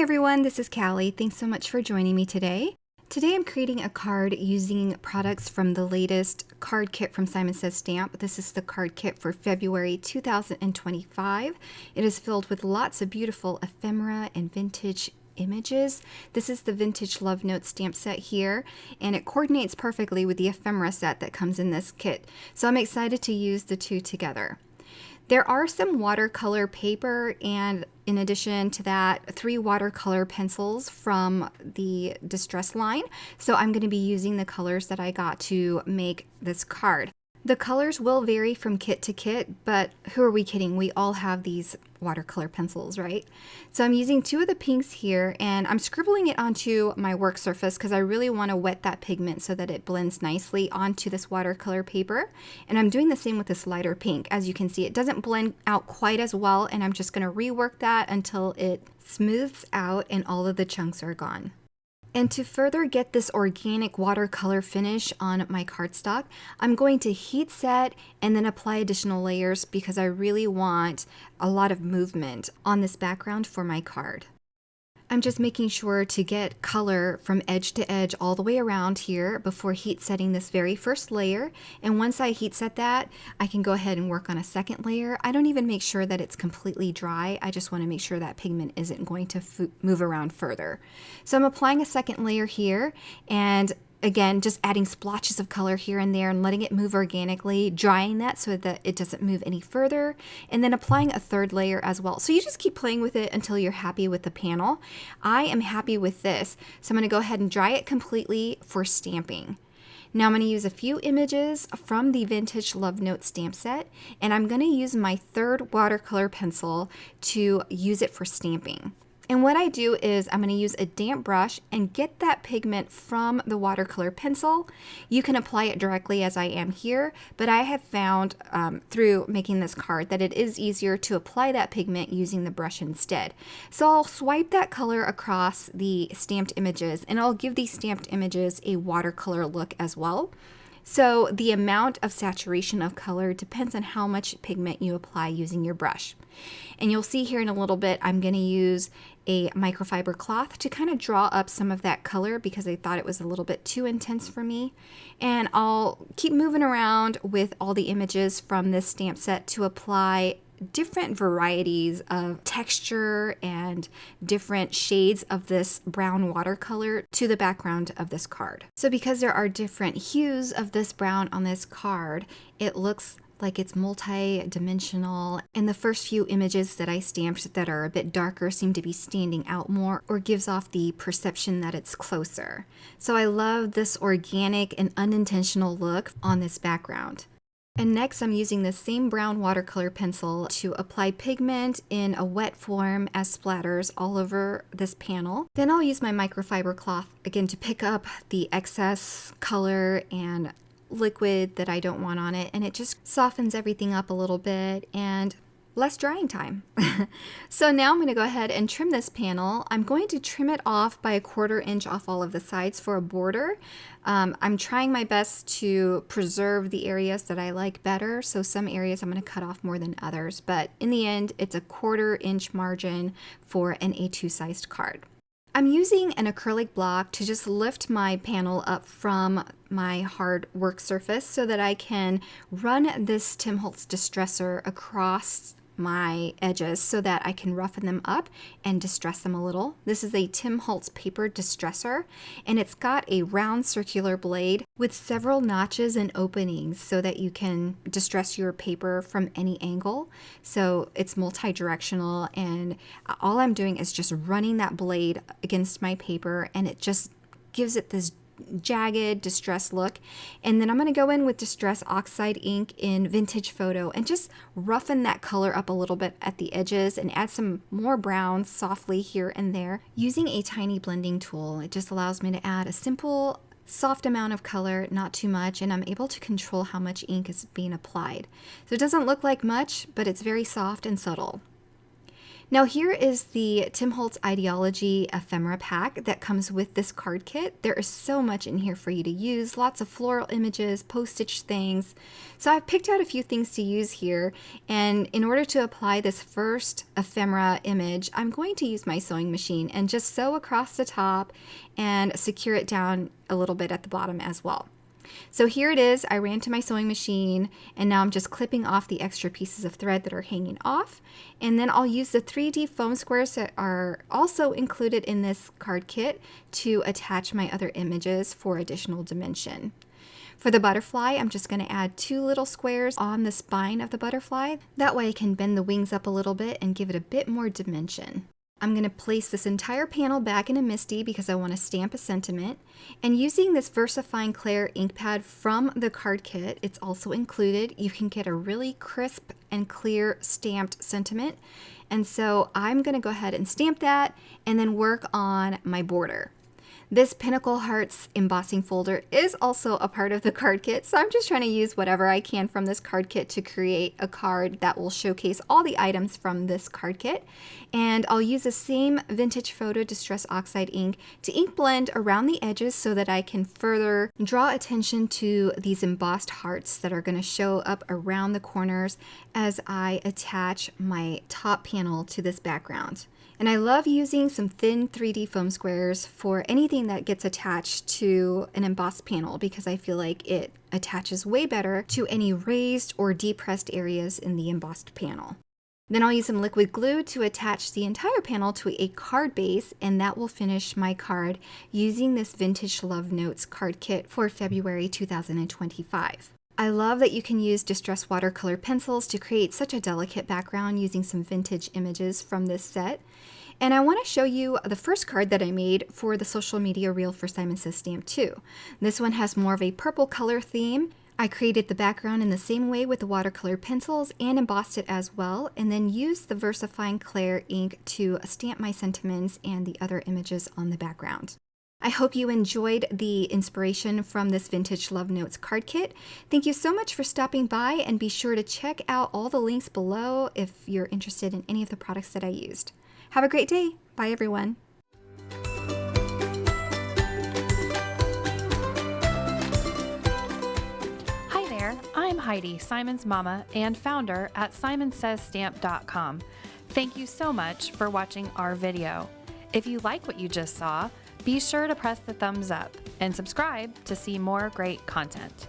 everyone, this is Callie. Thanks so much for joining me today. Today I'm creating a card using products from the latest card kit from Simon Says Stamp. This is the card kit for February 2025. It is filled with lots of beautiful ephemera and vintage images. This is the Vintage Love Note stamp set here, and it coordinates perfectly with the ephemera set that comes in this kit. So I'm excited to use the two together. There are some watercolor paper, and in addition to that, 3 watercolor pencils from the Distress line. So I'm going to be using the colors that I got to make this card. The colors will vary from kit to kit, but who are we kidding? We all have these watercolor pencils, right? So I'm using 2 of the pinks here, and I'm scribbling it onto my work surface because I really want to wet that pigment so that it blends nicely onto this watercolor paper. And I'm doing the same with this lighter pink. As you can see, it doesn't blend out quite as well, and I'm just going to rework that until it smooths out and all of the chunks are gone. And to further get this organic watercolor finish on my cardstock, I'm going to heat set and then apply additional layers because I really want a lot of movement on this background for my card. I'm just making sure to get color from edge to edge all the way around here before heat setting this very first layer. And once I heat set that, I can go ahead and work on a second layer. I don't even make sure that it's completely dry. I just want to make sure that pigment isn't going to move around further. So I'm applying a second layer here, and again, just adding splotches of color here and there and letting it move organically, drying that so that it doesn't move any further, and then applying a third layer as well. So you just keep playing with it until you're happy with the panel. I am happy with this, so I'm going to go ahead and dry it completely for stamping. Now I'm going to use a few images from the Vintage Love Note stamp set, and I'm going to use my 3rd watercolor pencil to use it for stamping. And what I do is I'm going to use a damp brush and get that pigment from the watercolor pencil. You can apply it directly as I am here, but I have found through making this card that it is easier to apply that pigment using the brush instead. So I'll swipe that color across the stamped images, and I'll give these stamped images a watercolor look as well. So the amount of saturation of color depends on how much pigment you apply using your brush. And you'll see here in a little bit, I'm going to use a microfiber cloth to kind of draw up some of that color because I thought it was a little bit too intense for me. And I'll keep moving around with all the images from this stamp set to apply different varieties of texture and different shades of this brown watercolor to the background of this card. So because there are different hues of this brown on this card, it looks like it's multi-dimensional, and the first few images that I stamped that are a bit darker seem to be standing out more, or gives off the perception that it's closer. So I love this organic and unintentional look on this background. And next I'm using the same brown watercolor pencil to apply pigment in a wet form as splatters all over this panel. Then I'll use my microfiber cloth again to pick up the excess color and liquid that I don't want on it, and it just softens everything up a little bit and less drying time. So now I'm going to go ahead and trim this panel. I'm going to trim it off by 1/4 inch off all of the sides for a border. I'm trying my best to preserve the areas that I like better, so some areas I'm going to cut off more than others, but in the end it's a 1/4 inch margin for an A2 sized card. I'm using an acrylic block to just lift my panel up from my hard work surface so that I can run this Tim Holtz distressor across my edges so that I can roughen them up and distress them a little. This is a Tim Holtz paper distressor, and it's got a round circular blade with several notches and openings so that you can distress your paper from any angle. So it's multi-directional, and all I'm doing is just running that blade against my paper, and it just gives it this jagged distress look. And then I'm going to go in with Distress Oxide ink in Vintage Photo and just roughen that color up a little bit at the edges and add some more brown softly here and there. Using a tiny blending tool, it just allows me to add a simple soft amount of color, not too much, and I'm able to control how much ink is being applied. So it doesn't look like much, but it's very soft and subtle. Now here is the Tim Holtz Idea-ology Ephemera Pack that comes with this card kit. There is so much in here for you to use, lots of floral images, postage things. So I've picked out a few things to use here, and in order to apply this first ephemera image, I'm going to use my sewing machine and just sew across the top and secure it down a little bit at the bottom as well. So here it is. I ran to my sewing machine and now I'm just clipping off the extra pieces of thread that are hanging off. And then I'll use the 3D foam squares that are also included in this card kit to attach my other images for additional dimension. For the butterfly, I'm just going to add 2 little squares on the spine of the butterfly. That way I can bend the wings up a little bit and give it a bit more dimension. I'm going to place this entire panel back in a MISTI because I want to stamp a sentiment. And using this VersaFine Clair ink pad from the card kit, it's also included. You can get a really crisp and clear stamped sentiment. And so I'm going to go ahead and stamp that and then work on my border. This Pinnacle Hearts embossing folder is also a part of the card kit, so I'm just trying to use whatever I can from this card kit to create a card that will showcase all the items from this card kit. And I'll use the same Vintage Photo Distress Oxide ink to ink blend around the edges so that I can further draw attention to these embossed hearts that are going to show up around the corners as I attach my top panel to this background. And I love using some thin 3D foam squares for anything that gets attached to an embossed panel because I feel like it attaches way better to any raised or depressed areas in the embossed panel. Then I'll use some liquid glue to attach the entire panel to a card base, and that will finish my card using this Vintage Love Notes card kit for February 2025. I love that you can use distress watercolor pencils to create such a delicate background using some vintage images from this set. And I want to show you the first card that I made for the social media reel for Simon Says Stamp 2. This one has more of a purple color theme. I created the background in the same way with the watercolor pencils and embossed it as well, and then used the VersaFine Clair ink to stamp my sentiments and the other images on the background. I hope you enjoyed the inspiration from this Vintage Love Notes card kit. Thank you so much for stopping by, and be sure to check out all the links below if you're interested in any of the products that I used. Have a great day. Bye, everyone. Hi there, I'm Heidi, Simon's mama and founder at simonsaysstamp.com. Thank you so much for watching our video. If you like what you just saw, be sure to press the thumbs up and subscribe to see more great content.